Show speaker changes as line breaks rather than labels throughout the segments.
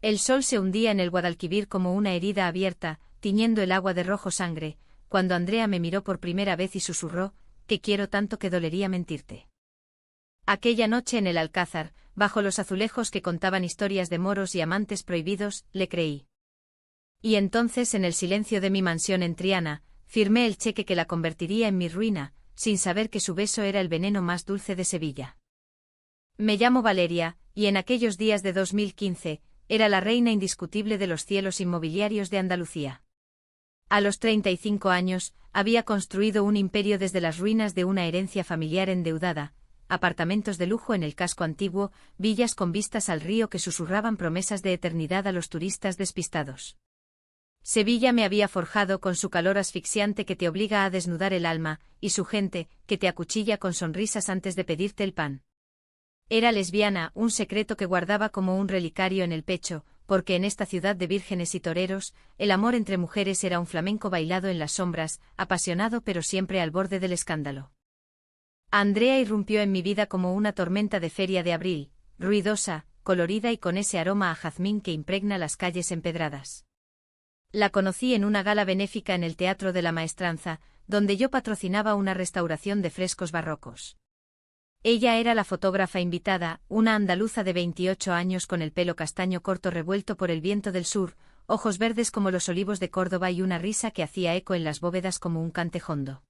El sol se hundía en el Guadalquivir como una herida abierta, tiñendo el agua de rojo sangre, cuando Andrea me miró por primera vez y susurró: «Te quiero tanto que dolería mentirte». Aquella noche en el Alcázar, bajo los azulejos que contaban historias de moros y amantes prohibidos, le creí. Y entonces, en el silencio de mi mansión en Triana, firmé el cheque que la convertiría en mi ruina, sin saber que su beso era el veneno más dulce de Sevilla. Me llamo Valeria, y en aquellos días de 2015, era la reina indiscutible de los cielos inmobiliarios de Andalucía. A los 35 años, había construido un imperio desde las ruinas de una herencia familiar endeudada, apartamentos de lujo en el casco antiguo, villas con vistas al río que susurraban promesas de eternidad a los turistas despistados. Sevilla me había forjado con su calor asfixiante que te obliga a desnudar el alma, y su gente, que te acuchilla con sonrisas antes de pedirte el pan. Era lesbiana, un secreto que guardaba como un relicario en el pecho, porque en esta ciudad de vírgenes y toreros, el amor entre mujeres era un flamenco bailado en las sombras, apasionado pero siempre al borde del escándalo. Andrea irrumpió en mi vida como una tormenta de feria de abril, ruidosa, colorida y con ese aroma a jazmín que impregna las calles empedradas. La conocí en una gala benéfica en el Teatro de la Maestranza, donde yo patrocinaba una restauración de frescos barrocos. Ella era la fotógrafa invitada, una andaluza de 28 años con el pelo castaño corto revuelto por el viento del sur, ojos verdes como los olivos de Córdoba y una risa que hacía eco en las bóvedas como un cantejondo.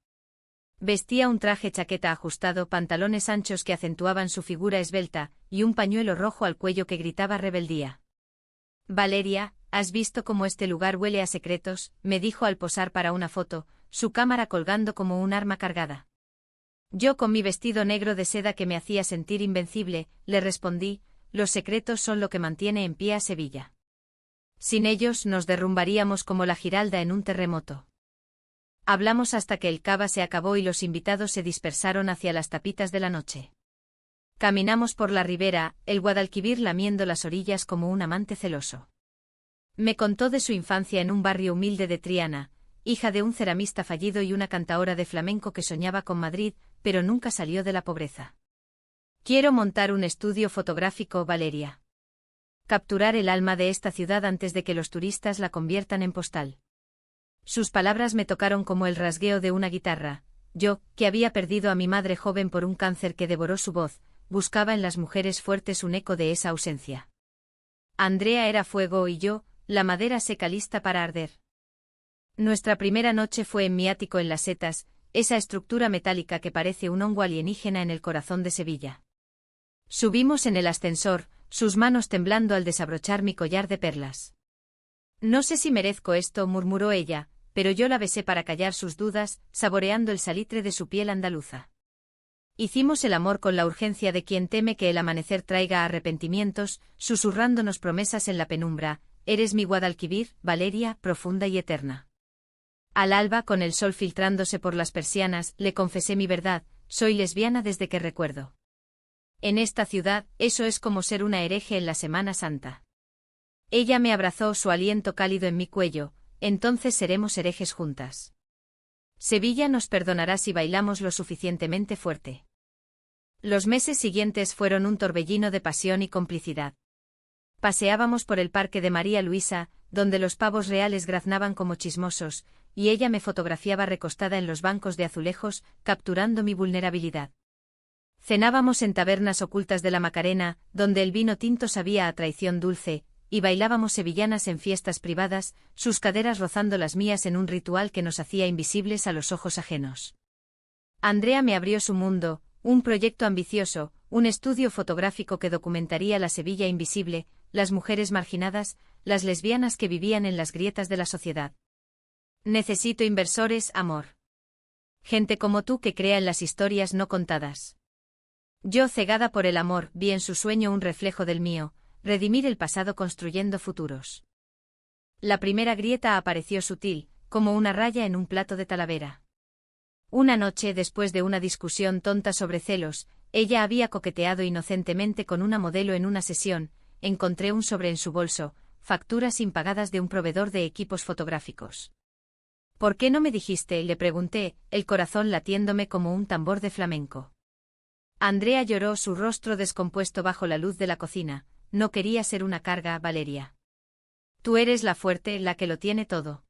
Vestía un traje chaqueta ajustado, pantalones anchos que acentuaban su figura esbelta, y un pañuelo rojo al cuello que gritaba rebeldía. «Valeria, ¿has visto cómo este lugar huele a secretos?», me dijo al posar para una foto, su cámara colgando como un arma cargada. Yo con mi vestido negro de seda que me hacía sentir invencible, le respondí: «Los secretos son lo que mantiene en pie a Sevilla. Sin ellos nos derrumbaríamos como la Giralda en un terremoto». Hablamos hasta que el cava se acabó y los invitados se dispersaron hacia las tapitas de la noche. Caminamos por la ribera, el Guadalquivir lamiendo las orillas como un amante celoso. Me contó de su infancia en un barrio humilde de Triana, hija de un ceramista fallido y una cantaora de flamenco que soñaba con Madrid, pero nunca salió de la pobreza. «Quiero montar un estudio fotográfico, Valeria. Capturar el alma de esta ciudad antes de que los turistas la conviertan en postal». Sus palabras me tocaron como el rasgueo de una guitarra. Yo, que había perdido a mi madre joven por un cáncer que devoró su voz, buscaba en las mujeres fuertes un eco de esa ausencia. Andrea era fuego y yo, la madera seca lista para arder. Nuestra primera noche fue en mi ático en Las Setas, esa estructura metálica que parece un hongo alienígena en el corazón de Sevilla. Subimos en el ascensor, sus manos temblando al desabrochar mi collar de perlas. «No sé si merezco esto», murmuró ella, pero yo la besé para callar sus dudas, saboreando el salitre de su piel andaluza. Hicimos el amor con la urgencia de quien teme que el amanecer traiga arrepentimientos, susurrándonos promesas en la penumbra: «Eres mi Guadalquivir, Valeria, profunda y eterna». Al alba, con el sol filtrándose por las persianas, le confesé mi verdad: «Soy lesbiana desde que recuerdo. En esta ciudad, eso es como ser una hereje en la Semana Santa». Ella me abrazó, su aliento cálido en mi cuello: «Entonces seremos herejes juntas. Sevilla nos perdonará si bailamos lo suficientemente fuerte». Los meses siguientes fueron un torbellino de pasión y complicidad. Paseábamos por el parque de María Luisa, donde los pavos reales graznaban como chismosos, y ella me fotografiaba recostada en los bancos de azulejos, capturando mi vulnerabilidad. Cenábamos en tabernas ocultas de la Macarena, donde el vino tinto sabía a traición dulce, y bailábamos sevillanas en fiestas privadas, sus caderas rozando las mías en un ritual que nos hacía invisibles a los ojos ajenos. Andrea me abrió su mundo, un proyecto ambicioso, un estudio fotográfico que documentaría la Sevilla invisible, las mujeres marginadas, las lesbianas que vivían en las grietas de la sociedad. «Necesito inversores, amor. Gente como tú que crea en las historias no contadas». Yo, cegada por el amor, vi en su sueño un reflejo del mío: redimir el pasado construyendo futuros. La primera grieta apareció sutil, como una raya en un plato de Talavera. Una noche, después de una discusión tonta sobre celos, ella había coqueteado inocentemente con una modelo en una sesión. Encontré un sobre en su bolso, facturas impagadas de un proveedor de equipos fotográficos. «¿Por qué no me dijiste?», le pregunté, el corazón latiéndome como un tambor de flamenco. Andrea lloró, su rostro descompuesto bajo la luz de la cocina. «No quería ser una carga, Valeria. Tú eres la fuerte, la que lo tiene todo.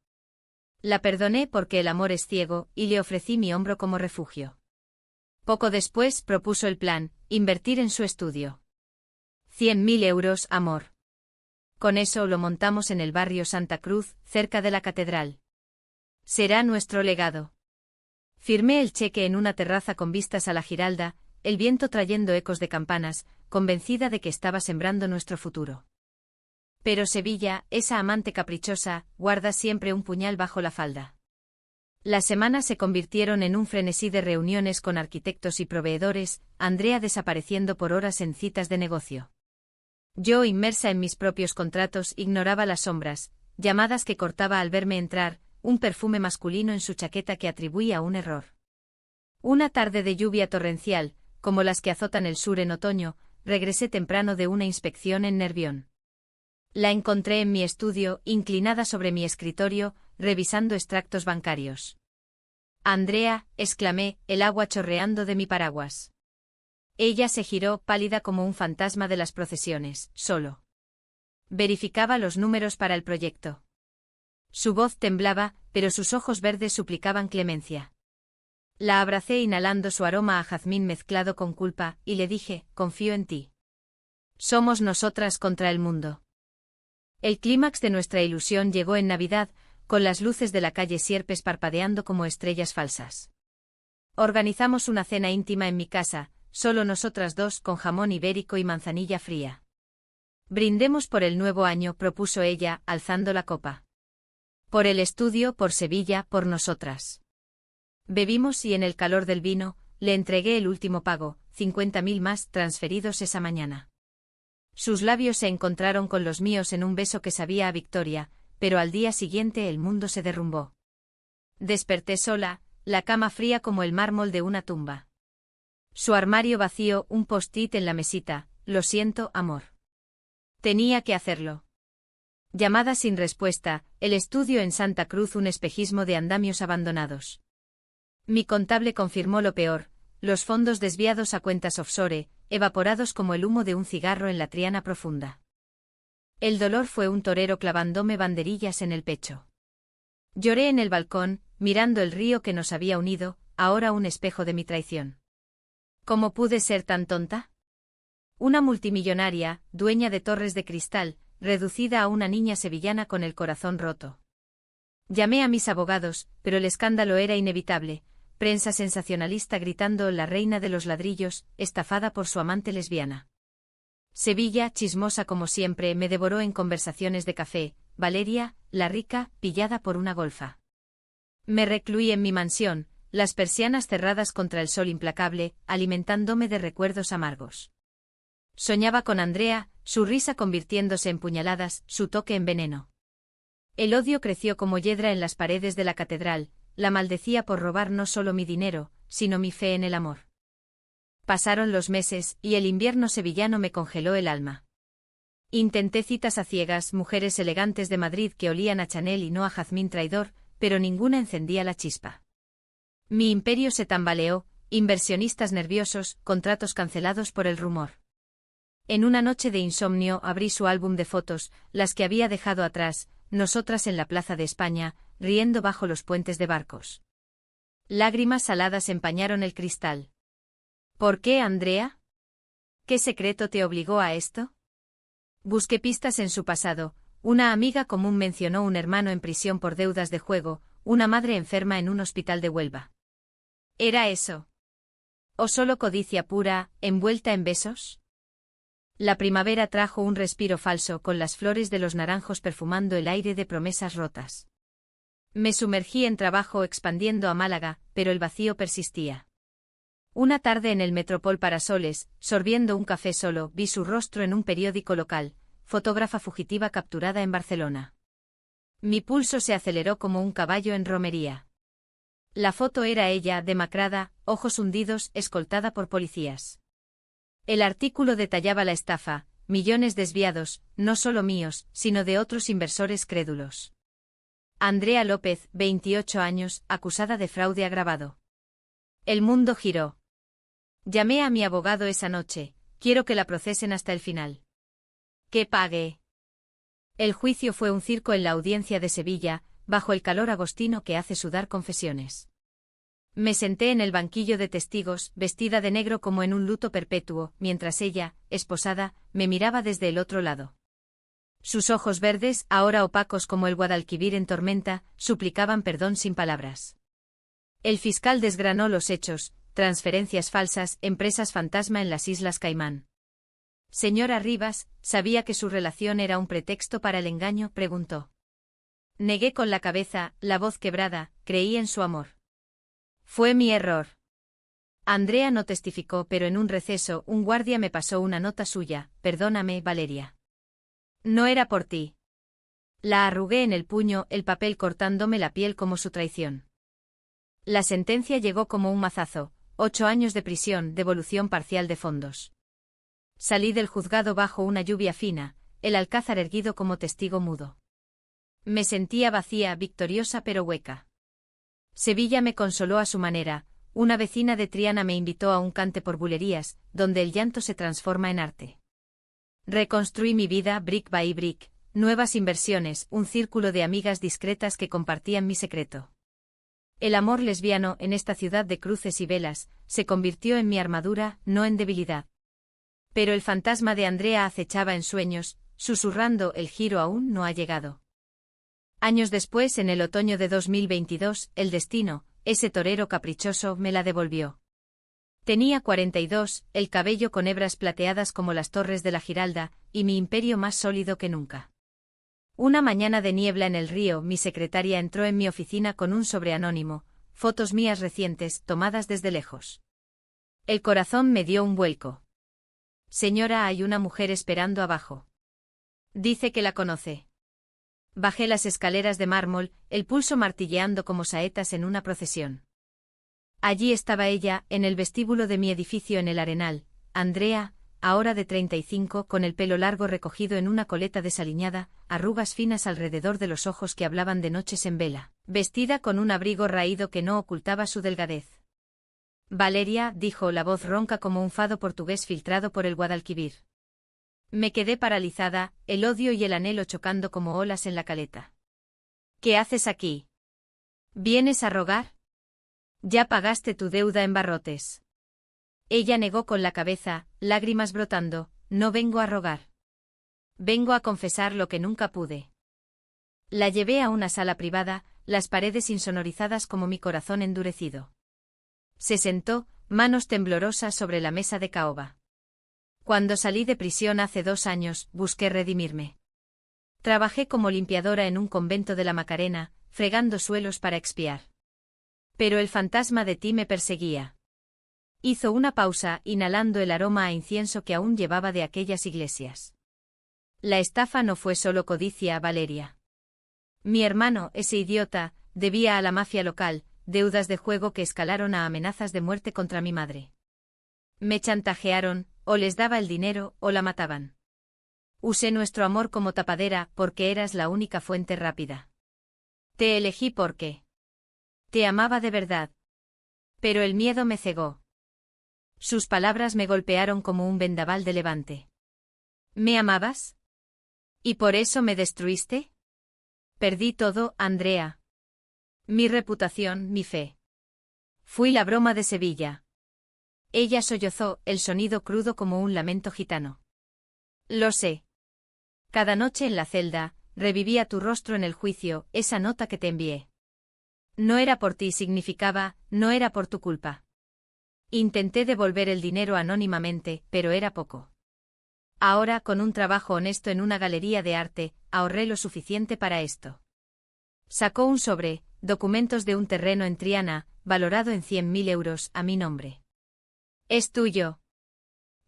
La perdoné porque el amor es ciego, y le ofrecí mi hombro como refugio. Poco después propuso el plan, invertir en su estudio. 100.000 euros, amor. Con eso lo montamos en el barrio Santa Cruz, cerca de la catedral. Será nuestro legado. Firmé el cheque en una terraza con vistas a la Giralda, el viento trayendo ecos de campanas, convencida de que estaba sembrando nuestro futuro. Pero Sevilla, esa amante caprichosa, guarda siempre un puñal bajo la falda. Las semanas se convirtieron en un frenesí de reuniones con arquitectos y proveedores, Andrea desapareciendo por horas en citas de negocio. Yo, inmersa en mis propios contratos, ignoraba las sombras, llamadas que cortaba al verme entrar, un perfume masculino en su chaqueta que atribuía a un error. Una tarde de lluvia torrencial, como las que azotan el sur en otoño, regresé temprano de una inspección en Nervión. La encontré en mi estudio, inclinada sobre mi escritorio, revisando extractos bancarios. «Andrea», exclamé, el agua chorreando de mi paraguas. Ella se giró, pálida como un fantasma de las procesiones, solo. Verificaba los números para el proyecto. Su voz temblaba, pero sus ojos verdes suplicaban clemencia. La abracé inhalando su aroma a jazmín mezclado con culpa, y le dije, confío en ti. Somos nosotras contra el mundo. El clímax de nuestra ilusión llegó en Navidad, con las luces de la calle Sierpes parpadeando como estrellas falsas. Organizamos una cena íntima en mi casa, solo nosotras dos, con jamón ibérico y manzanilla fría. Brindemos por el nuevo año, propuso ella, alzando la copa. Por el estudio, por Sevilla, por nosotras. Bebimos y en el calor del vino, le entregué el último pago, 50.000 más, transferidos esa mañana. Sus labios se encontraron con los míos en un beso que sabía a victoria, pero al día siguiente el mundo se derrumbó. Desperté sola, la cama fría como el mármol de una tumba. Su armario vacío, un post-it en la mesita, lo siento, amor. Tenía que hacerlo. Llamada sin respuesta, el estudio en Santa Cruz, un espejismo de andamios abandonados. Mi contable confirmó lo peor, los fondos desviados a cuentas offshore, evaporados como el humo de un cigarro en la Triana profunda. El dolor fue un torero clavándome banderillas en el pecho. Lloré en el balcón, mirando el río que nos había unido, ahora un espejo de mi traición. ¿Cómo pude ser tan tonta? Una multimillonaria, dueña de torres de cristal, reducida a una niña sevillana con el corazón roto. Llamé a mis abogados, pero el escándalo era inevitable. Prensa sensacionalista gritando la reina de los ladrillos, estafada por su amante lesbiana. Sevilla, chismosa como siempre, me devoró en conversaciones de café. Valeria, la rica, pillada por una golfa. Me recluí en mi mansión, las persianas cerradas contra el sol implacable, alimentándome de recuerdos amargos. Soñaba con Andrea, su risa convirtiéndose en puñaladas, su toque en veneno. El odio creció como hiedra en las paredes de la catedral, la maldecía por robar no solo mi dinero, sino mi fe en el amor. Pasaron los meses, y el invierno sevillano me congeló el alma. Intenté citas a ciegas, mujeres elegantes de Madrid que olían a Chanel y no a jazmín traidor, pero ninguna encendía la chispa. Mi imperio se tambaleó, inversionistas nerviosos, contratos cancelados por el rumor. En una noche de insomnio abrí su álbum de fotos, las que había dejado atrás, nosotras en la Plaza de España, riendo bajo los puentes de barcos. Lágrimas saladas empañaron el cristal. ¿Por qué, Andrea? ¿Qué secreto te obligó a esto? Busqué pistas en su pasado. Una amiga común mencionó un hermano en prisión por deudas de juego, una madre enferma en un hospital de Huelva. ¿Era eso? ¿O solo codicia pura, envuelta en besos? La primavera trajo un respiro falso con las flores de los naranjos perfumando el aire de promesas rotas. Me sumergí en trabajo expandiendo a Málaga, pero el vacío persistía. Una tarde en el Metropol Parasoles, sorbiendo un café solo, vi su rostro en un periódico local, fotógrafa fugitiva capturada en Barcelona. Mi pulso se aceleró como un caballo en romería. La foto era ella, demacrada, ojos hundidos, escoltada por policías. El artículo detallaba la estafa, millones desviados, no solo míos, sino de otros inversores crédulos. Andrea López, 28 años, acusada de fraude agravado. El mundo giró. Llamé a mi abogado esa noche, quiero que la procesen hasta el final. ¿Que pague? El juicio fue un circo en la audiencia de Sevilla, bajo el calor agostino que hace sudar confesiones. Me senté en el banquillo de testigos, vestida de negro como en un luto perpetuo, mientras ella, esposada, me miraba desde el otro lado. Sus ojos verdes, ahora opacos como el Guadalquivir en tormenta, suplicaban perdón sin palabras. El fiscal desgranó los hechos: transferencias falsas, empresas fantasma en las Islas Caimán. Señora Rivas, ¿sabía que su relación era un pretexto para el engaño?, preguntó. Negué con la cabeza, la voz quebrada. Creí en su amor. Fue mi error. Andrea no testificó, pero en un receso un guardia me pasó una nota suya: perdóname, Valeria. No era por ti. La arrugué en el puño, el papel cortándome la piel como su traición. La sentencia llegó como un mazazo: 8 años de prisión, devolución parcial de fondos. Salí del juzgado bajo una lluvia fina, el alcázar erguido como testigo mudo. Me sentía vacía, victoriosa pero hueca. Sevilla me consoló a su manera. Una vecina de Triana me invitó a un cante por bulerías, donde el llanto se transforma en arte. Reconstruí mi vida brick by brick, nuevas inversiones, un círculo de amigas discretas que compartían mi secreto. El amor lesbiano, en esta ciudad de cruces y velas, se convirtió en mi armadura, no en debilidad. Pero el fantasma de Andrea acechaba en sueños, susurrando: el giro aún no ha llegado. Años después, en el otoño de 2022, el destino, ese torero caprichoso, me la devolvió. Tenía 42, el cabello con hebras plateadas como las torres de la Giralda, y mi imperio más sólido que nunca. Una mañana de niebla en el río, mi secretaria entró en mi oficina con un sobre anónimo: fotos mías recientes, tomadas desde lejos. El corazón me dio un vuelco. Señora, hay una mujer esperando abajo. Dice que la conoce. Bajé las escaleras de mármol, el pulso martilleando como saetas en una procesión. Allí estaba ella, en el vestíbulo de mi edificio en el Arenal, Andrea, ahora de 35, con el pelo largo recogido en una coleta desaliñada, arrugas finas alrededor de los ojos que hablaban de noches en vela, vestida con un abrigo raído que no ocultaba su delgadez. Valeria, dijo la voz ronca como un fado portugués filtrado por el Guadalquivir. Me quedé paralizada, el odio y el anhelo chocando como olas en la caleta. ¿Qué haces aquí? ¿Vienes a rogar? Ya pagaste tu deuda en barrotes. Ella negó con la cabeza, lágrimas brotando: no vengo a rogar. Vengo a confesar lo que nunca pude. La llevé a una sala privada, las paredes insonorizadas como mi corazón endurecido. Se sentó, manos temblorosas sobre la mesa de caoba. Cuando salí de prisión hace 2 años, busqué redimirme. Trabajé como limpiadora en un convento de la Macarena, fregando suelos para expiar. Pero el fantasma de ti me perseguía. Hizo una pausa, inhalando el aroma a incienso que aún llevaba de aquellas iglesias. La estafa no fue solo codicia, Valeria. Mi hermano, ese idiota, debía a la mafia local, deudas de juego que escalaron a amenazas de muerte contra mi madre. Me chantajearon, o les daba el dinero, o la mataban. Usé nuestro amor como tapadera, porque eras la única fuente rápida. Te elegí porque te amaba de verdad. Pero el miedo me cegó. Sus palabras me golpearon como un vendaval de levante. ¿Me amabas? ¿Y por eso me destruiste? Perdí todo, Andrea. Mi reputación, mi fe. Fui la broma de Sevilla. Ella sollozó, el sonido crudo como un lamento gitano. Lo sé. Cada noche en la celda, revivía tu rostro en el juicio, esa nota que te envié. No era por ti, significaba, no era por tu culpa. Intenté devolver el dinero anónimamente, pero era poco. Ahora, con un trabajo honesto en una galería de arte, ahorré lo suficiente para esto. Sacó un sobre, documentos de un terreno en Triana, valorado en 100.000 euros, a mi nombre. Es tuyo.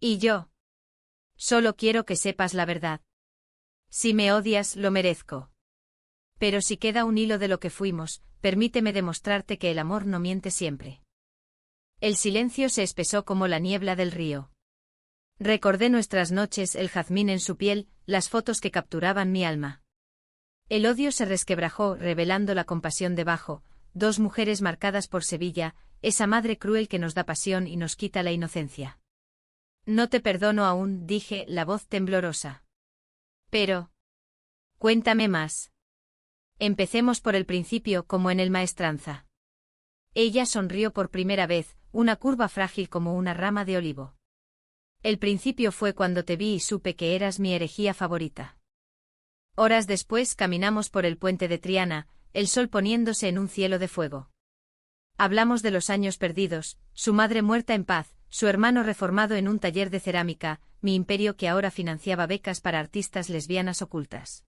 Y yo. Solo quiero que sepas la verdad. Si me odias, lo merezco. Pero si queda un hilo de lo que fuimos, permíteme demostrarte que el amor no miente siempre. El silencio se espesó como la niebla del río. Recordé nuestras noches, el jazmín en su piel, las fotos que capturaban mi alma. El odio se resquebrajó, revelando la compasión debajo: 2 mujeres marcadas por Sevilla, esa madre cruel que nos da pasión y nos quita la inocencia. No te perdono aún, dije, la voz temblorosa. Pero Cuéntame más. Empecemos por el principio, como en el Maestranza. Ella sonrió por primera vez, una curva frágil como una rama de olivo. El principio fue cuando te vi y supe que eras mi herejía favorita. Horas después caminamos por el puente de Triana, el sol poniéndose en un cielo de fuego. Hablamos de los años perdidos, su madre muerta en paz, su hermano reformado en un taller de cerámica, mi imperio que ahora financiaba becas para artistas lesbianas ocultas.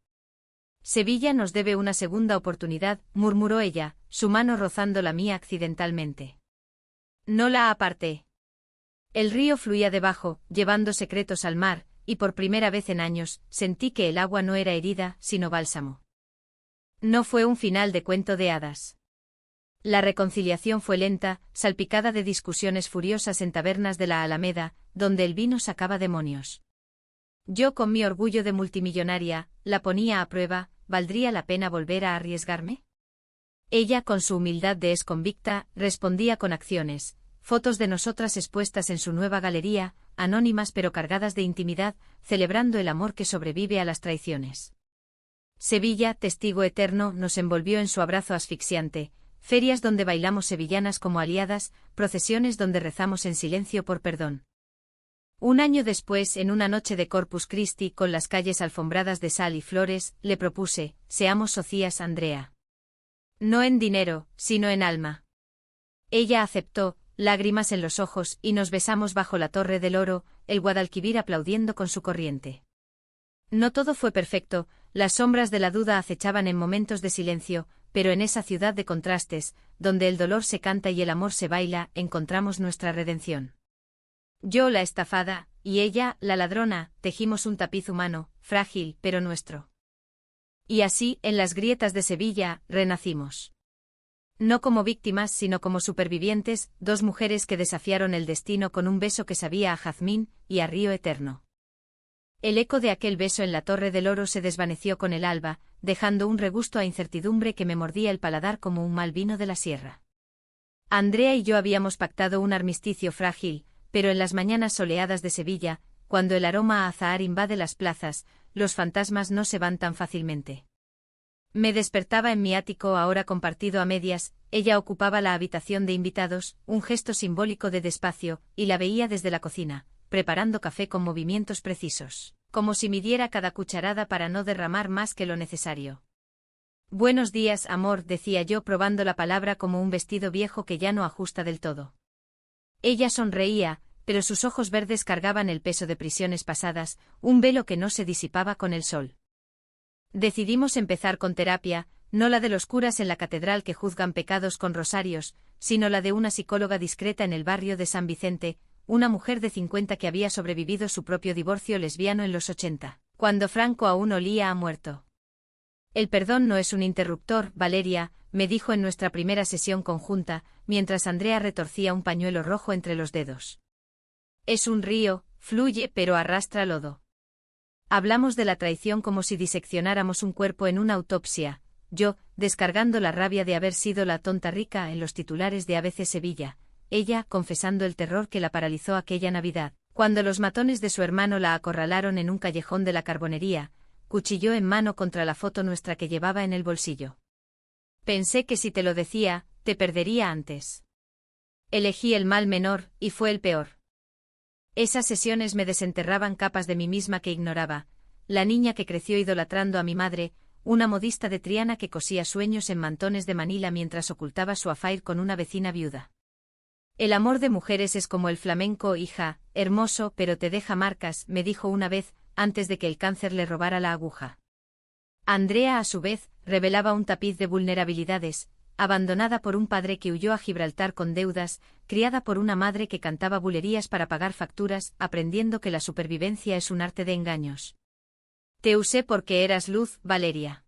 Sevilla nos debe una segunda oportunidad, murmuró ella, su mano rozando la mía accidentalmente. No la aparté. El río fluía debajo, llevando secretos al mar, y por primera vez en años, sentí que el agua no era herida, sino bálsamo. No fue un final de cuento de hadas. La reconciliación fue lenta, salpicada de discusiones furiosas en tabernas de la Alameda, donde el vino sacaba demonios. Yo con mi orgullo de multimillonaria, la ponía a prueba, ¿valdría la pena volver a arriesgarme? Ella con su humildad de exconvicta, respondía con acciones, fotos de nosotras expuestas en su nueva galería, anónimas pero cargadas de intimidad, celebrando el amor que sobrevive a las traiciones. Sevilla, testigo eterno, nos envolvió en su abrazo asfixiante, ferias donde bailamos sevillanas como aliadas, procesiones donde rezamos en silencio por perdón. Un año después, en una noche de Corpus Christi con las calles alfombradas de sal y flores, le propuse, seamos socias, Andrea. No en dinero, sino en alma. Ella aceptó, lágrimas en los ojos, y nos besamos bajo la Torre del Oro, el Guadalquivir aplaudiendo con su corriente. No todo fue perfecto, las sombras de la duda acechaban en momentos de silencio, pero en esa ciudad de contrastes, donde el dolor se canta y el amor se baila, encontramos nuestra redención. Yo la estafada, y ella, la ladrona, tejimos un tapiz humano, frágil, pero nuestro. Y así, en las grietas de Sevilla, renacimos. No como víctimas, sino como supervivientes, dos mujeres que desafiaron el destino con un beso que sabía a jazmín y a río eterno. El eco de aquel beso en la Torre del Oro se desvaneció con el alba, dejando un regusto a incertidumbre que me mordía el paladar como un mal vino de la sierra. Andrea y yo habíamos pactado un armisticio frágil, pero en las mañanas soleadas de Sevilla, cuando el aroma a azahar invade las plazas, los fantasmas no se van tan fácilmente. Me despertaba en mi ático ahora compartido a medias, ella ocupaba la habitación de invitados, un gesto simbólico de despacio, y la veía desde la cocina, preparando café con movimientos precisos, como si midiera cada cucharada para no derramar más que lo necesario. Buenos días, amor, decía yo probando la palabra como un vestido viejo que ya no ajusta del todo. Ella sonreía, pero sus ojos verdes cargaban el peso de prisiones pasadas, un velo que no se disipaba con el sol. Decidimos empezar con terapia, no la de los curas en la catedral que juzgan pecados con rosarios, sino la de una psicóloga discreta en el barrio de San Vicente, una mujer de 50 que había sobrevivido su propio divorcio lesbiano en los 80, cuando Franco aún olía a muerto. El perdón no es un interruptor, Valeria, me dijo en nuestra primera sesión conjunta, mientras Andrea retorcía un pañuelo rojo entre los dedos. Es un río, fluye pero arrastra lodo. Hablamos de la traición como si diseccionáramos un cuerpo en una autopsia, yo, descargando la rabia de haber sido la tonta rica en los titulares de ABC Sevilla, ella, confesando el terror que la paralizó aquella Navidad, cuando los matones de su hermano la acorralaron en un callejón de la Carbonería, cuchillo en mano contra la foto nuestra que llevaba en el bolsillo. Pensé que si te lo decía, te perdería antes. Elegí el mal menor, y fue el peor. Esas sesiones me desenterraban capas de mí misma que ignoraba, la niña que creció idolatrando a mi madre, una modista de Triana que cosía sueños en mantones de Manila mientras ocultaba su affair con una vecina viuda. El amor de mujeres es como el flamenco, hija, hermoso pero te deja marcas, me dijo una vez, antes de que el cáncer le robara la aguja. Andrea, a su vez, revelaba un tapiz de vulnerabilidades, abandonada por un padre que huyó a Gibraltar con deudas, criada por una madre que cantaba bulerías para pagar facturas, aprendiendo que la supervivencia es un arte de engaños. Te usé porque eras luz, Valeria.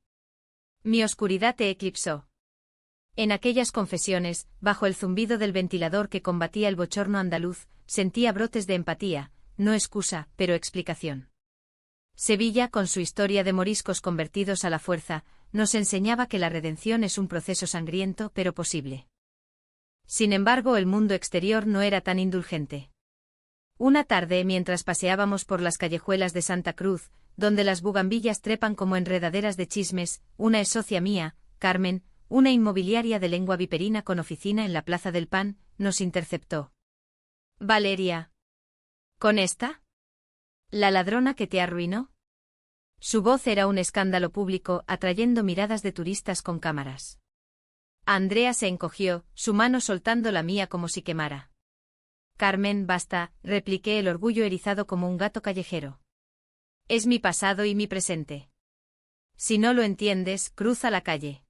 Mi oscuridad te eclipsó. En aquellas confesiones, bajo el zumbido del ventilador que combatía el bochorno andaluz, sentía brotes de empatía, no excusa, pero explicación. Sevilla, con su historia de moriscos convertidos a la fuerza, nos enseñaba que la redención es un proceso sangriento pero posible. Sin embargo, el mundo exterior no era tan indulgente. Una tarde, mientras paseábamos por las callejuelas de Santa Cruz, donde las bugambillas trepan como enredaderas de chismes, una es socia mía, Carmen, una inmobiliaria de lengua viperina con oficina en la Plaza del Pan, nos interceptó. Valeria. ¿Con esta? ¿La ladrona que te arruinó? Su voz era un escándalo público, atrayendo miradas de turistas con cámaras. Andrea se encogió, su mano soltando la mía como si quemara. Carmen, basta, repliqué, el orgullo erizado como un gato callejero. Es mi pasado y mi presente. Si no lo entiendes, cruza la calle.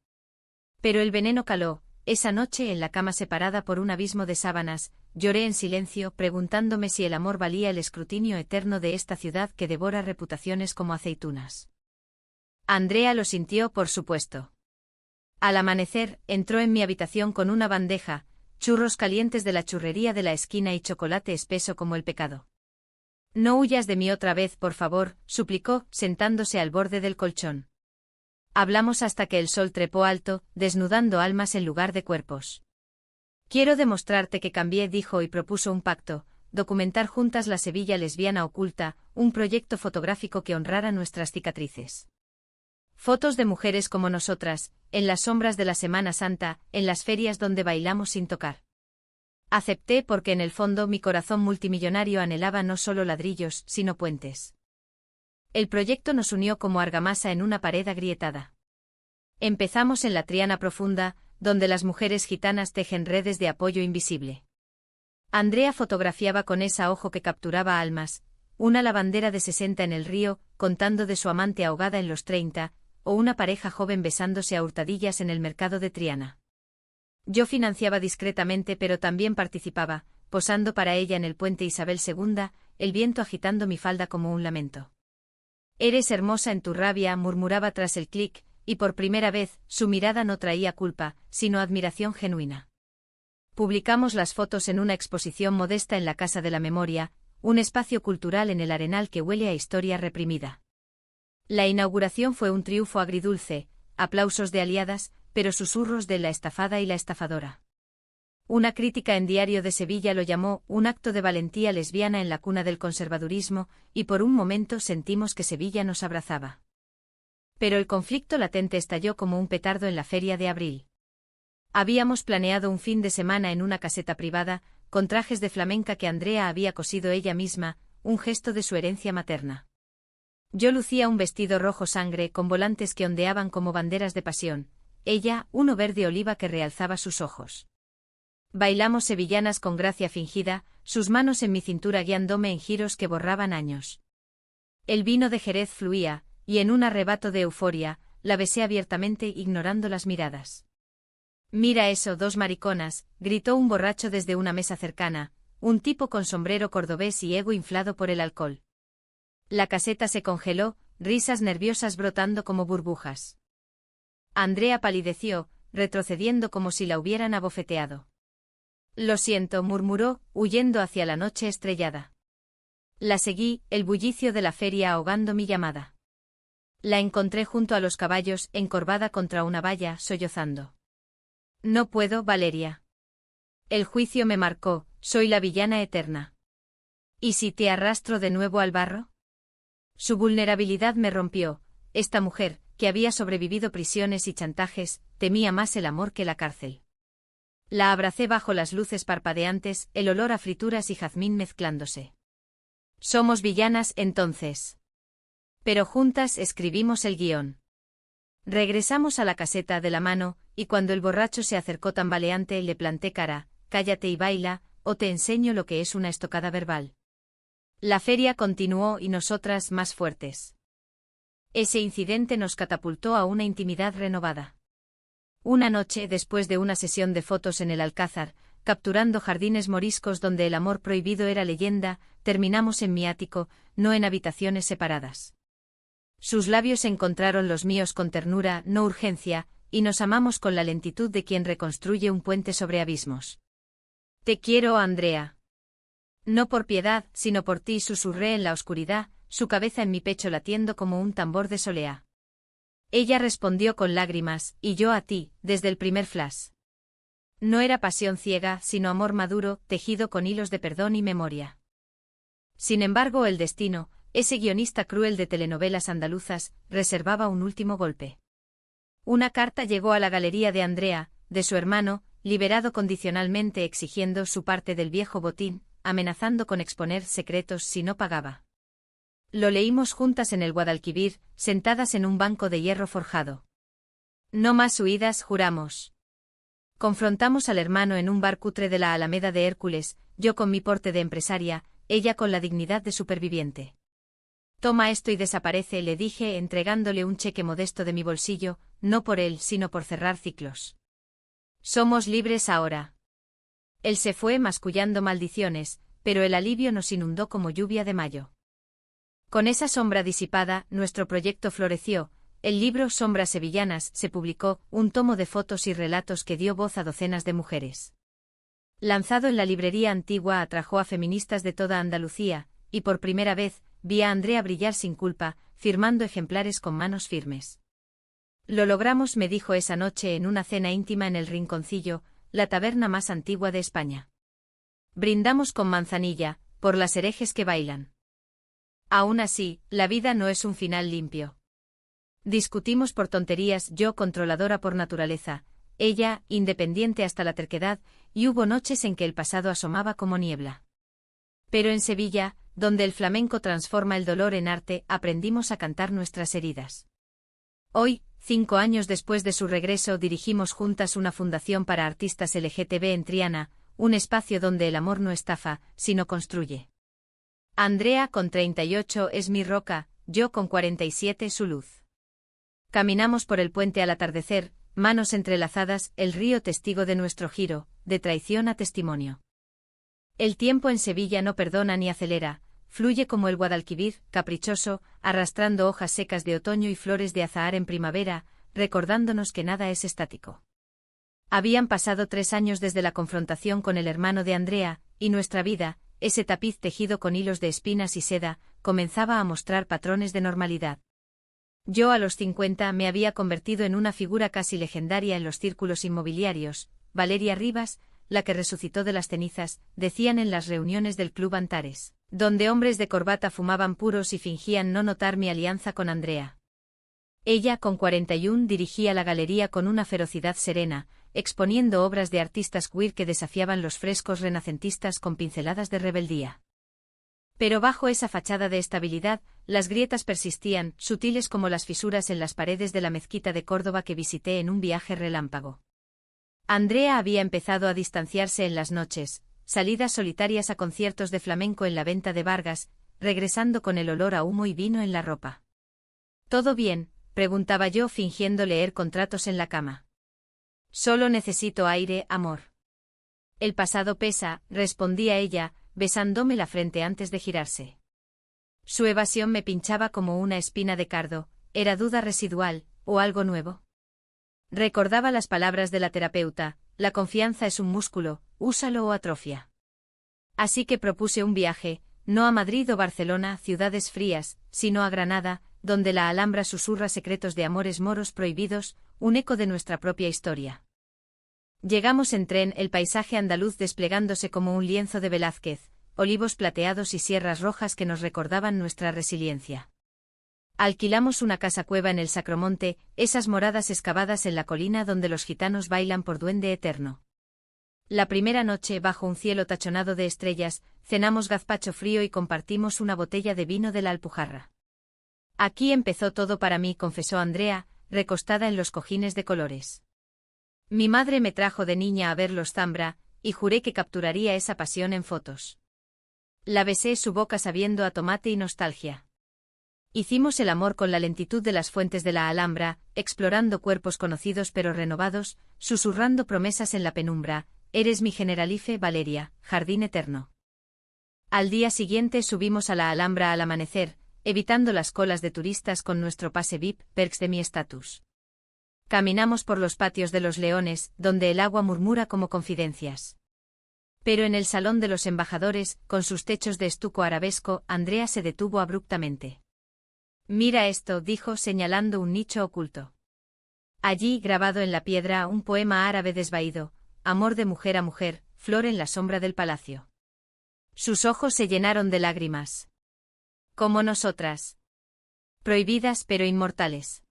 Pero el veneno caló. Esa noche en la cama separada por un abismo de sábanas, lloré en silencio, preguntándome si el amor valía el escrutinio eterno de esta ciudad que devora reputaciones como aceitunas. Andrea lo sintió, por supuesto. Al amanecer, entró en mi habitación con una bandeja, churros calientes de la churrería de la esquina y chocolate espeso como el pecado. No huyas de mí otra vez, por favor, suplicó, sentándose al borde del colchón. Hablamos hasta que el sol trepó alto, desnudando almas en lugar de cuerpos. Quiero demostrarte que cambié, dijo y propuso un pacto, documentar juntas la Sevilla lesbiana oculta, un proyecto fotográfico que honrara nuestras cicatrices. Fotos de mujeres como nosotras, en las sombras de la Semana Santa, en las ferias donde bailamos sin tocar. Acepté porque en el fondo mi corazón multimillonario anhelaba no solo ladrillos, sino puentes. El proyecto nos unió como argamasa en una pared agrietada. Empezamos en la Triana profunda, donde las mujeres gitanas tejen redes de apoyo invisible. Andrea fotografiaba con esa ojo que capturaba almas, una lavandera de 60 en el río, contando de su amante ahogada en los 30, o una pareja joven besándose a hurtadillas en el mercado de Triana. Yo financiaba discretamente, pero también participaba, posando para ella en el puente Isabel II, el viento agitando mi falda como un lamento. Eres hermosa en tu rabia, murmuraba tras el clic, y por primera vez, su mirada no traía culpa, sino admiración genuina. Publicamos las fotos en una exposición modesta en la Casa de la Memoria, un espacio cultural en el Arenal que huele a historia reprimida. La inauguración fue un triunfo agridulce, aplausos de aliadas, pero susurros de la estafada y la estafadora. Una crítica en Diario de Sevilla lo llamó un acto de valentía lesbiana en la cuna del conservadurismo, y por un momento sentimos que Sevilla nos abrazaba. Pero el conflicto latente estalló como un petardo en la feria de abril. Habíamos planeado un fin de semana en una caseta privada, con trajes de flamenca que Andrea había cosido ella misma, un gesto de su herencia materna. Yo lucía un vestido rojo sangre con volantes que ondeaban como banderas de pasión, ella, uno verde oliva que realzaba sus ojos. Bailamos sevillanas con gracia fingida, sus manos en mi cintura guiándome en giros que borraban años. El vino de Jerez fluía, y en un arrebato de euforia, la besé abiertamente ignorando las miradas. Mira eso, dos mariconas, gritó un borracho desde una mesa cercana, un tipo con sombrero cordobés y ego inflado por el alcohol. La caseta se congeló, risas nerviosas brotando como burbujas. Andrea palideció, retrocediendo como si la hubieran abofeteado. Lo siento, murmuró, huyendo hacia la noche estrellada. La seguí, el bullicio de la feria ahogando mi llamada. La encontré junto a los caballos, encorvada contra una valla, sollozando. No puedo, Valeria. El juicio me marcó, soy la villana eterna. ¿Y si te arrastro de nuevo al barro? Su vulnerabilidad me rompió. Esta mujer, que había sobrevivido prisiones y chantajes, temía más el amor que la cárcel. La abracé bajo las luces parpadeantes, el olor a frituras y jazmín mezclándose. Somos villanas, entonces. Pero juntas escribimos el guión. Regresamos a la caseta de la mano, y cuando el borracho se acercó tambaleante le planté cara, cállate y baila, o te enseño lo que es una estocada verbal. La feria continuó y nosotras más fuertes. Ese incidente nos catapultó a una intimidad renovada. Una noche, después de una sesión de fotos en el Alcázar, capturando jardines moriscos donde el amor prohibido era leyenda, terminamos en mi ático, no en habitaciones separadas. Sus labios encontraron los míos con ternura, no urgencia, y nos amamos con la lentitud de quien reconstruye un puente sobre abismos. Te quiero, Andrea. No por piedad, sino por ti, susurré en la oscuridad, su cabeza en mi pecho latiendo como un tambor de solea. Ella respondió con lágrimas, y yo a ti, desde el primer flash. No era pasión ciega, sino amor maduro, tejido con hilos de perdón y memoria. Sin embargo, el destino, ese guionista cruel de telenovelas andaluzas, reservaba un último golpe. Una carta llegó a la galería de Andrea, de su hermano, liberado condicionalmente exigiendo su parte del viejo botín, amenazando con exponer secretos si no pagaba. Lo leímos juntas en el Guadalquivir, sentadas en un banco de hierro forjado. No más huidas, juramos. Confrontamos al hermano en un bar cutre de la Alameda de Hércules, yo con mi porte de empresaria, ella con la dignidad de superviviente. Toma esto y desaparece, le dije entregándole un cheque modesto de mi bolsillo, no por él sino por cerrar ciclos. Somos libres ahora. Él se fue mascullando maldiciones, pero el alivio nos inundó como lluvia de mayo. Con esa sombra disipada, nuestro proyecto floreció. El libro Sombras Sevillanas se publicó, un tomo de fotos y relatos que dio voz a docenas de mujeres. Lanzado en la librería Antigua atrajo a feministas de toda Andalucía, y por primera vez, vi a Andrea brillar sin culpa, firmando ejemplares con manos firmes. Lo logramos, me dijo esa noche en una cena íntima en el Rinconcillo, la taberna más antigua de España. Brindamos con manzanilla, por las herejes que bailan. Aún así, la vida no es un final limpio. Discutimos por tonterías, yo controladora por naturaleza, ella, independiente hasta la terquedad, y hubo noches en que el pasado asomaba como niebla. Pero en Sevilla, donde el flamenco transforma el dolor en arte, aprendimos a cantar nuestras heridas. Hoy, 5 años después de su regreso, dirigimos juntas una fundación para artistas LGTB en Triana, un espacio donde el amor no estafa, sino construye. Andrea con 38 es mi roca, yo con 47 su luz. Caminamos por el puente al atardecer, manos entrelazadas, el río testigo de nuestro giro, de traición a testimonio. El tiempo en Sevilla no perdona ni acelera, fluye como el Guadalquivir, caprichoso, arrastrando hojas secas de otoño y flores de azahar en primavera, recordándonos que nada es estático. Habían pasado 3 años desde la confrontación con el hermano de Andrea, y nuestra vida, ese tapiz tejido con hilos de espinas y seda, comenzaba a mostrar patrones de normalidad. Yo a los 50 me había convertido en una figura casi legendaria en los círculos inmobiliarios. Valeria Rivas, la que resucitó de las cenizas, decían en las reuniones del Club Antares, donde hombres de corbata fumaban puros y fingían no notar mi alianza con Andrea. Ella, con 41, dirigía la galería con una ferocidad serena, exponiendo obras de artistas queer que desafiaban los frescos renacentistas con pinceladas de rebeldía. Pero bajo esa fachada de estabilidad, las grietas persistían, sutiles como las fisuras en las paredes de la mezquita de Córdoba que visité en un viaje relámpago. Andrea había empezado a distanciarse en las noches, salidas solitarias a conciertos de flamenco en la venta de Vargas, regresando con el olor a humo y vino en la ropa. ¿Todo bien?, preguntaba yo fingiendo leer contratos en la cama. Solo necesito aire, amor. El pasado pesa, respondía ella, besándome la frente antes de girarse. Su evasión me pinchaba como una espina de cardo, ¿era duda residual, o algo nuevo? Recordaba las palabras de la terapeuta, la confianza es un músculo, úsalo o atrofia. Así que propuse un viaje, no a Madrid o Barcelona, ciudades frías, sino a Granada, donde la Alhambra susurra secretos de amores moros prohibidos, un eco de nuestra propia historia. Llegamos en tren, el paisaje andaluz desplegándose como un lienzo de Velázquez, olivos plateados y sierras rojas que nos recordaban nuestra resiliencia. Alquilamos una casa cueva en el Sacromonte, esas moradas excavadas en la colina donde los gitanos bailan por duende eterno. La primera noche, bajo un cielo tachonado de estrellas, cenamos gazpacho frío y compartimos una botella de vino de la Alpujarra. Aquí empezó todo para mí, confesó Andrea, recostada en los cojines de colores. Mi madre me trajo de niña a ver los Zambra, y juré que capturaría esa pasión en fotos. La besé su boca sabiendo a tomate y nostalgia. Hicimos el amor con la lentitud de las fuentes de la Alhambra, explorando cuerpos conocidos pero renovados, susurrando promesas en la penumbra, eres mi Generalife, Valeria, jardín eterno. Al día siguiente subimos a la Alhambra al amanecer, evitando las colas de turistas con nuestro pase VIP, perks de mi estatus. Caminamos por los patios de los Leones, donde el agua murmura como confidencias. Pero en el salón de los embajadores, con sus techos de estuco arabesco, Andrea se detuvo abruptamente. Mira esto, dijo señalando un nicho oculto. Allí, grabado en la piedra, un poema árabe desvaído, amor de mujer a mujer, flor en la sombra del palacio. Sus ojos se llenaron de lágrimas. Como nosotras. Prohibidas pero inmortales.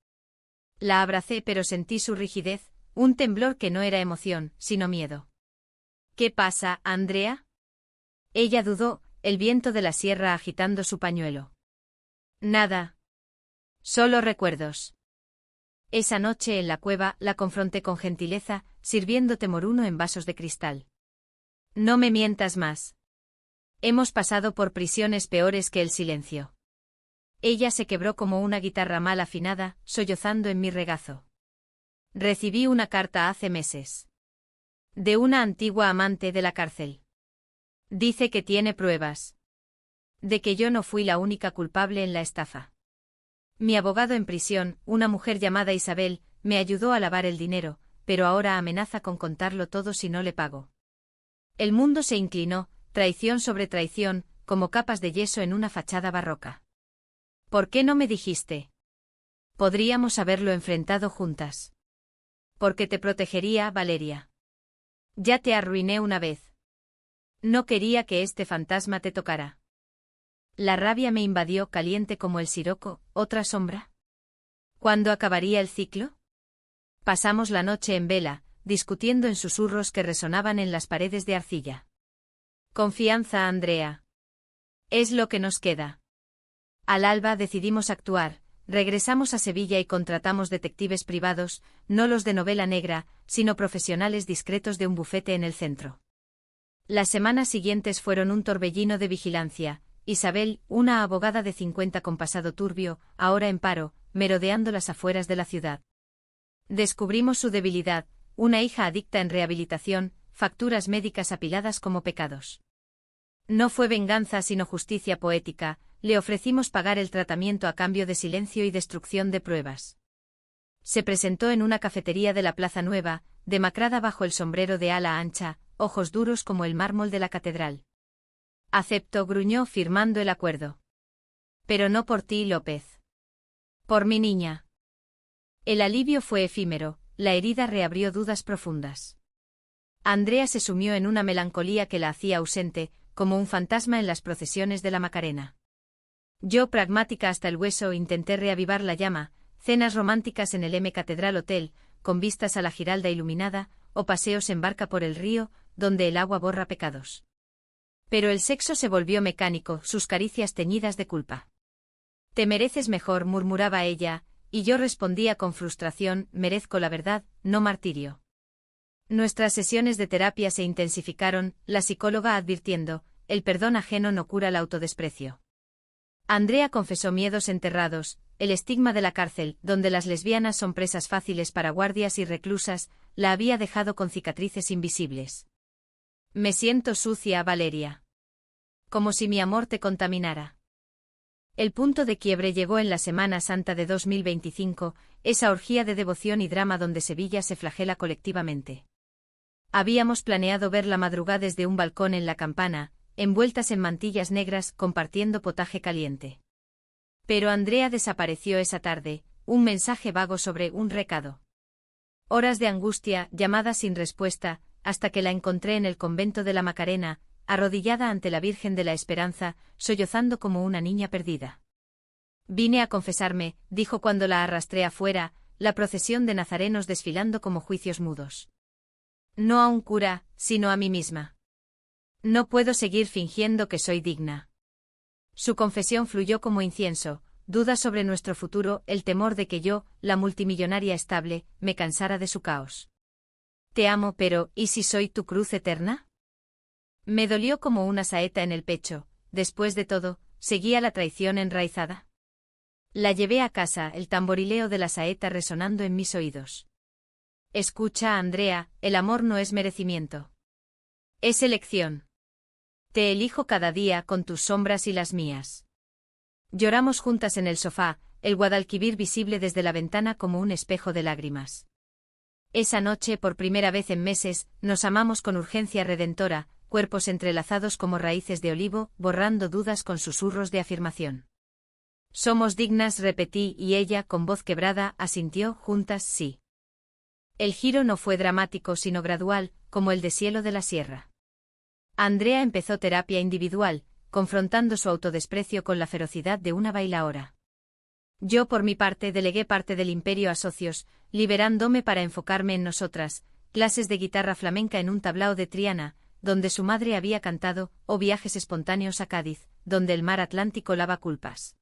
La abracé pero sentí su rigidez, un temblor que no era emoción, sino miedo. ¿Qué pasa, Andrea? Ella dudó, el viento de la sierra agitando su pañuelo. Nada. Solo recuerdos. Esa noche en la cueva la confronté con gentileza, sirviéndote moruno en vasos de cristal. No me mientas más. Hemos pasado por prisiones peores que el silencio. Ella se quebró como una guitarra mal afinada, sollozando en mi regazo. Recibí una carta hace meses. De una antigua amante de la cárcel. Dice que tiene pruebas. De que yo no fui la única culpable en la estafa. Mi abogado en prisión, una mujer llamada Isabel, me ayudó a lavar el dinero, pero ahora amenaza con contarlo todo si no le pago. El mundo se inclinó, traición sobre traición, como capas de yeso en una fachada barroca. ¿Por qué no me dijiste? Podríamos haberlo enfrentado juntas. Porque te protegería, Valeria. Ya te arruiné una vez. No quería que este fantasma te tocara. La rabia me invadió caliente como el siroco, otra sombra. ¿Cuándo acabaría el ciclo? Pasamos la noche en vela, discutiendo en susurros que resonaban en las paredes de arcilla. Confianza, Andrea. Es lo que nos queda. Al alba decidimos actuar, regresamos a Sevilla y contratamos detectives privados, no los de novela negra, sino profesionales discretos de un bufete en el centro. Las semanas siguientes fueron un torbellino de vigilancia. Isabel, una abogada de 50 con pasado turbio, ahora en paro, merodeando las afueras de la ciudad. Descubrimos su debilidad, una hija adicta en rehabilitación, facturas médicas apiladas como pecados. No fue venganza sino justicia poética, le ofrecimos pagar el tratamiento a cambio de silencio y destrucción de pruebas. Se presentó en una cafetería de la Plaza Nueva, demacrada bajo el sombrero de ala ancha, ojos duros como el mármol de la catedral. Acepto, gruñó firmando el acuerdo. Pero no por ti, López. Por mi niña. El alivio fue efímero, la herida reabrió dudas profundas. Andrea se sumió en una melancolía que la hacía ausente, como un fantasma en las procesiones de la Macarena. Yo, pragmática hasta el hueso, intenté reavivar la llama, cenas románticas en el M Catedral Hotel, con vistas a la Giralda iluminada, o paseos en barca por el río, donde el agua borra pecados. Pero el sexo se volvió mecánico, sus caricias teñidas de culpa. Te mereces mejor, murmuraba ella, y yo respondía con frustración, merezco la verdad, no martirio. Nuestras sesiones de terapia se intensificaron, la psicóloga advirtiendo, el perdón ajeno no cura el autodesprecio. Andrea confesó miedos enterrados, el estigma de la cárcel, donde las lesbianas son presas fáciles para guardias y reclusas, la había dejado con cicatrices invisibles. Me siento sucia, Valeria. Como si mi amor te contaminara. El punto de quiebre llegó en la Semana Santa de 2025, esa orgía de devoción y drama donde Sevilla se flagela colectivamente. Habíamos planeado ver la madrugada desde un balcón en La Campana, envueltas en mantillas negras, compartiendo potaje caliente. Pero Andrea desapareció esa tarde, un mensaje vago sobre un recado. Horas de angustia, llamadas sin respuesta, hasta que la encontré en el convento de la Macarena, arrodillada ante la Virgen de la Esperanza, sollozando como una niña perdida. Vine a confesarme, dijo cuando la arrastré afuera, la procesión de nazarenos desfilando como juicios mudos. No a un cura, sino a mí misma. No puedo seguir fingiendo que soy digna. Su confesión fluyó como incienso, dudas sobre nuestro futuro, el temor de que yo, la multimillonaria estable, me cansara de su caos. Te amo, pero ¿y si soy tu cruz eterna? Me dolió como una saeta en el pecho, después de todo, ¿seguía la traición enraizada? La llevé a casa, el tamborileo de la saeta resonando en mis oídos. Escucha, Andrea, el amor no es merecimiento. Es elección. Te elijo cada día con tus sombras y las mías. Lloramos juntas en el sofá, el Guadalquivir visible desde la ventana como un espejo de lágrimas. Esa noche, por primera vez en meses, nos amamos con urgencia redentora, cuerpos entrelazados como raíces de olivo, borrando dudas con susurros de afirmación. Somos dignas, repetí, y ella, con voz quebrada, asintió, juntas sí. El giro no fue dramático sino gradual, como el deshielo de la sierra. Andrea empezó terapia individual, confrontando su autodesprecio con la ferocidad de una bailaora. Yo, por mi parte, delegué parte del imperio a socios, liberándome para enfocarme en nosotras, clases de guitarra flamenca en un tablao de Triana, donde su madre había cantado, o viajes espontáneos a Cádiz, donde el mar Atlántico lava culpas.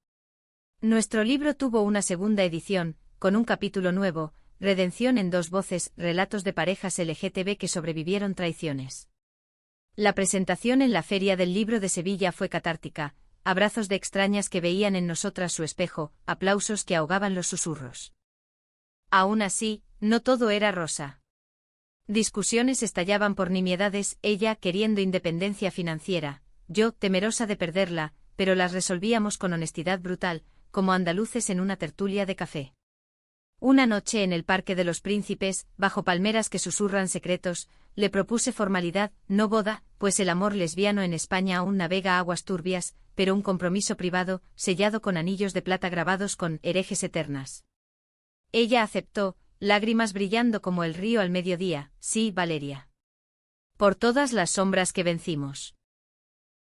Nuestro libro tuvo una segunda edición, con un capítulo nuevo, Redención en 2 voces, relatos de parejas LGTB que sobrevivieron traiciones. La presentación en la Feria del Libro de Sevilla fue catártica, abrazos de extrañas que veían en nosotras su espejo, aplausos que ahogaban los susurros. Aún así, no todo era rosa. Discusiones estallaban por nimiedades, ella queriendo independencia financiera, yo temerosa de perderla, pero las resolvíamos con honestidad brutal, como andaluces en una tertulia de café. Una noche en el Parque de los Príncipes, bajo palmeras que susurran secretos, le propuse formalidad, no boda, pues el amor lesbiano en España aún navega aguas turbias, pero un compromiso privado, sellado con anillos de plata grabados con herejes eternas. Ella aceptó, lágrimas brillando como el río al mediodía, sí, Valeria. Por todas las sombras que vencimos.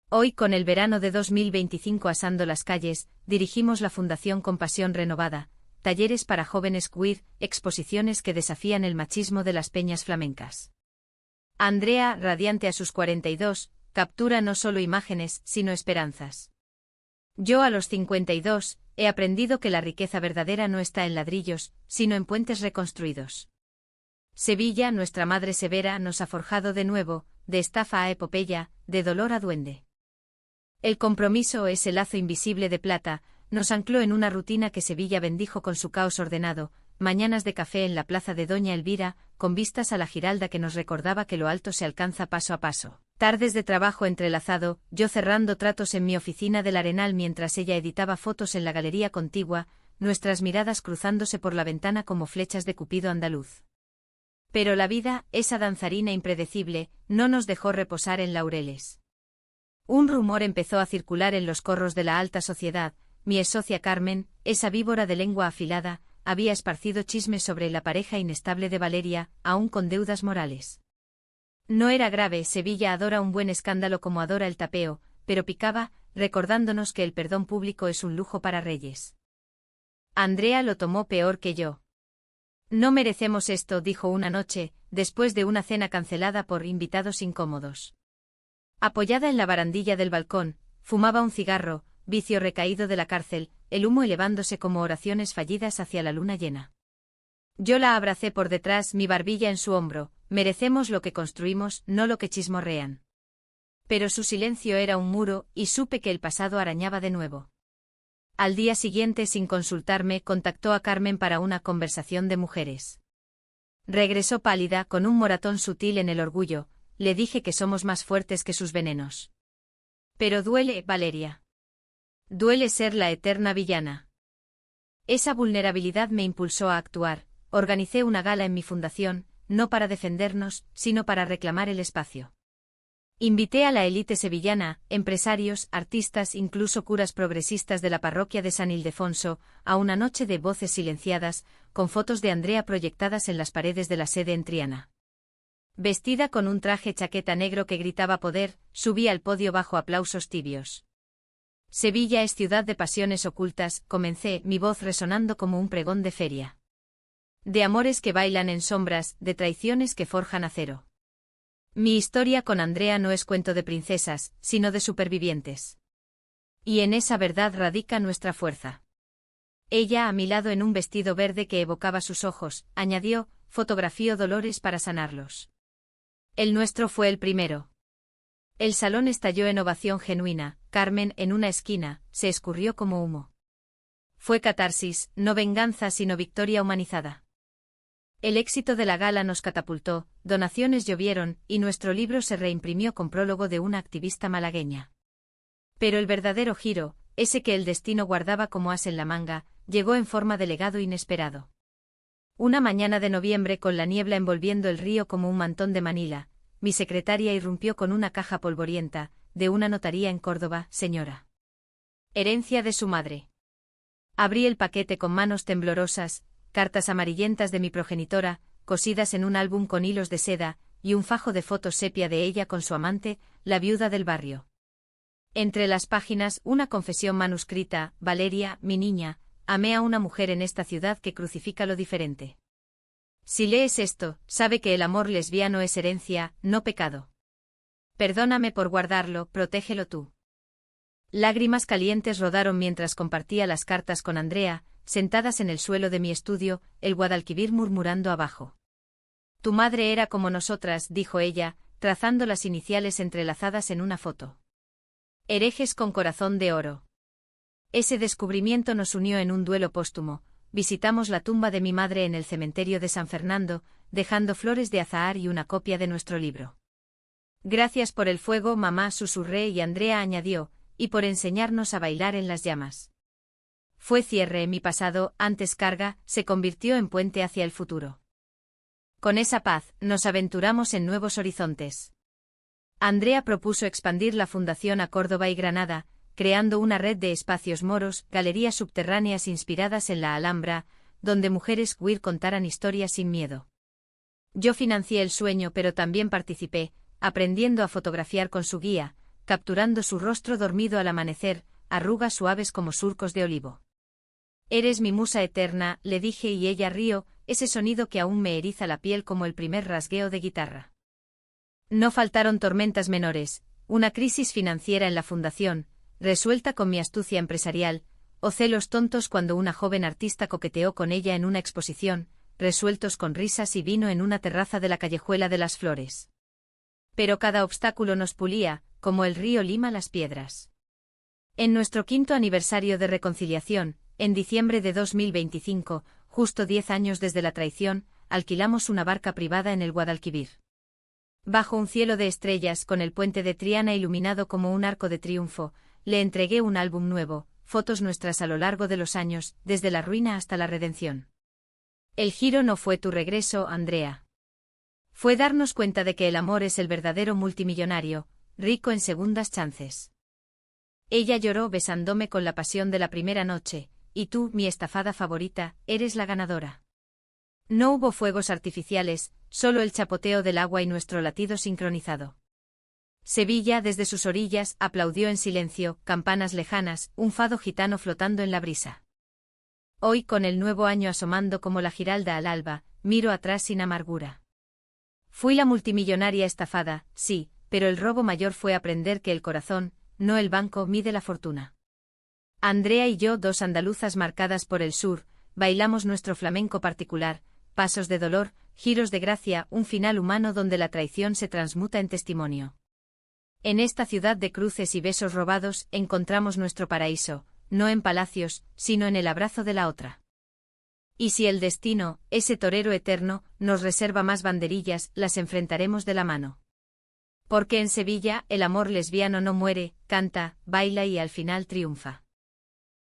Hoy, con el verano de 2025 asando las calles, dirigimos la Fundación Compasión Renovada, talleres para jóvenes queer, exposiciones que desafían el machismo de las peñas flamencas. Andrea, radiante a sus 42, captura no solo imágenes, sino esperanzas. Yo a los 52, he aprendido que la riqueza verdadera no está en ladrillos, sino en puentes reconstruidos. Sevilla, nuestra madre severa, nos ha forjado de nuevo, de estafa a epopeya, de dolor a duende. El compromiso, ese lazo invisible de plata, nos ancló en una rutina que Sevilla bendijo con su caos ordenado, mañanas de café en la plaza de Doña Elvira, con vistas a la Giralda que nos recordaba que lo alto se alcanza paso a paso. Tardes de trabajo entrelazado, yo cerrando tratos en mi oficina del Arenal mientras ella editaba fotos en la galería contigua, nuestras miradas cruzándose por la ventana como flechas de Cupido andaluz. Pero la vida, esa danzarina impredecible, no nos dejó reposar en laureles. Un rumor empezó a circular en los corros de la alta sociedad. Mi exsocia Carmen, esa víbora de lengua afilada, había esparcido chismes sobre la pareja inestable de Valeria, aún con deudas morales. No era grave, Sevilla adora un buen escándalo como adora el tapeo, pero picaba, recordándonos que el perdón público es un lujo para reyes. Andrea lo tomó peor que yo. No merecemos esto, dijo una noche, después de una cena cancelada por invitados incómodos. Apoyada en la barandilla del balcón, fumaba un cigarro, vicio recaído de la cárcel, el humo elevándose como oraciones fallidas hacia la luna llena. Yo la abracé por detrás, mi barbilla en su hombro, merecemos lo que construimos, no lo que chismorrean. Pero su silencio era un muro, y supe que el pasado arañaba de nuevo. Al día siguiente, sin consultarme, contactó a Carmen para una conversación de mujeres. Regresó pálida, con un moratón sutil en el orgullo, le dije que somos más fuertes que sus venenos. Pero duele, Valeria. Duele ser la eterna villana. Esa vulnerabilidad me impulsó a actuar, organicé una gala en mi fundación, no para defendernos, sino para reclamar el espacio. Invité a la élite sevillana, empresarios, artistas, incluso curas progresistas de la parroquia de San Ildefonso, a una noche de voces silenciadas, con fotos de Andrea proyectadas en las paredes de la sede en Triana. Vestida con un traje chaqueta negro que gritaba poder, subí al podio bajo aplausos tibios. Sevilla es ciudad de pasiones ocultas, comencé, mi voz resonando como un pregón de feria. De amores que bailan en sombras, de traiciones que forjan acero. Mi historia con Andrea no es cuento de princesas, sino de supervivientes. Y en esa verdad radica nuestra fuerza. Ella a mi lado en un vestido verde que evocaba sus ojos, añadió, fotografió dolores para sanarlos. El nuestro fue el primero. El salón estalló en ovación genuina, Carmen, en una esquina, se escurrió como humo. Fue catarsis, no venganza sino victoria humanizada. El éxito de la gala nos catapultó, donaciones llovieron, y nuestro libro se reimprimió con prólogo de una activista malagueña. Pero el verdadero giro, ese que el destino guardaba como as en la manga, llegó en forma de legado inesperado. Una mañana de noviembre con la niebla envolviendo el río como un mantón de Manila, mi secretaria irrumpió con una caja polvorienta, de una notaría en Córdoba, señora. Herencia de su madre. Abrí el paquete con manos temblorosas, cartas amarillentas de mi progenitora, cosidas en un álbum con hilos de seda, y un fajo de fotos sepia de ella con su amante, la viuda del barrio. Entre las páginas, una confesión manuscrita: Valeria, mi niña, amé a una mujer en esta ciudad que crucifica lo diferente. Si lees esto, sabe que el amor lesbiano es herencia, no pecado. Perdóname por guardarlo, protégelo tú. Lágrimas calientes rodaron mientras compartía las cartas con Andrea, sentadas en el suelo de mi estudio, el Guadalquivir murmurando abajo. Tu madre era como nosotras, dijo ella, trazando las iniciales entrelazadas en una foto. Herejes con corazón de oro. Ese descubrimiento nos unió en un duelo póstumo. Visitamos la tumba de mi madre en el cementerio de San Fernando, dejando flores de azahar y una copia de nuestro libro. Gracias por el fuego, mamá, susurré, y Andrea añadió, y por enseñarnos a bailar en las llamas. Fue cierre, mi pasado, antes carga, se convirtió en puente hacia el futuro. Con esa paz, nos aventuramos en nuevos horizontes. Andrea propuso expandir la fundación a Córdoba y Granada, creando una red de espacios moros, galerías subterráneas inspiradas en la Alhambra, donde mujeres queer contaran historias sin miedo. Yo financié el sueño, pero también participé, aprendiendo a fotografiar con su guía, capturando su rostro dormido al amanecer, arrugas suaves como surcos de olivo. Eres mi musa eterna, le dije, y ella rió, ese sonido que aún me eriza la piel como el primer rasgueo de guitarra. No faltaron tormentas menores, una crisis financiera en la fundación, resuelta con mi astucia empresarial, o celos tontos cuando una joven artista coqueteó con ella en una exposición, resueltos con risas y vino en una terraza de la Callejuela de las Flores. Pero cada obstáculo nos pulía, como el río lima las piedras. En nuestro 5º aniversario de reconciliación, en diciembre de 2025, justo 10 años desde la traición, alquilamos una barca privada en el Guadalquivir. Bajo un cielo de estrellas, con el puente de Triana iluminado como un arco de triunfo, le entregué un álbum nuevo, fotos nuestras a lo largo de los años, desde la ruina hasta la redención. El giro no fue tu regreso, Andrea. Fue darnos cuenta de que el amor es el verdadero multimillonario, rico en segundas chances. Ella lloró besándome con la pasión de la primera noche, y tú, mi estafada favorita, eres la ganadora. No hubo fuegos artificiales, solo el chapoteo del agua y nuestro latido sincronizado. Sevilla, desde sus orillas, aplaudió en silencio, campanas lejanas, un fado gitano flotando en la brisa. Hoy, con el nuevo año asomando como la giralda al alba, miro atrás sin amargura. Fui la multimillonaria estafada, sí, pero el robo mayor fue aprender que el corazón, no el banco, mide la fortuna. Andrea y yo, dos andaluzas marcadas por el sur, bailamos nuestro flamenco particular, pasos de dolor, giros de gracia, un final humano donde la traición se transmuta en testimonio. En esta ciudad de cruces y besos robados, encontramos nuestro paraíso, no en palacios, sino en el abrazo de la otra. Y si el destino, ese torero eterno, nos reserva más banderillas, las enfrentaremos de la mano. Porque en Sevilla, el amor lesbiano no muere, canta, baila y al final triunfa.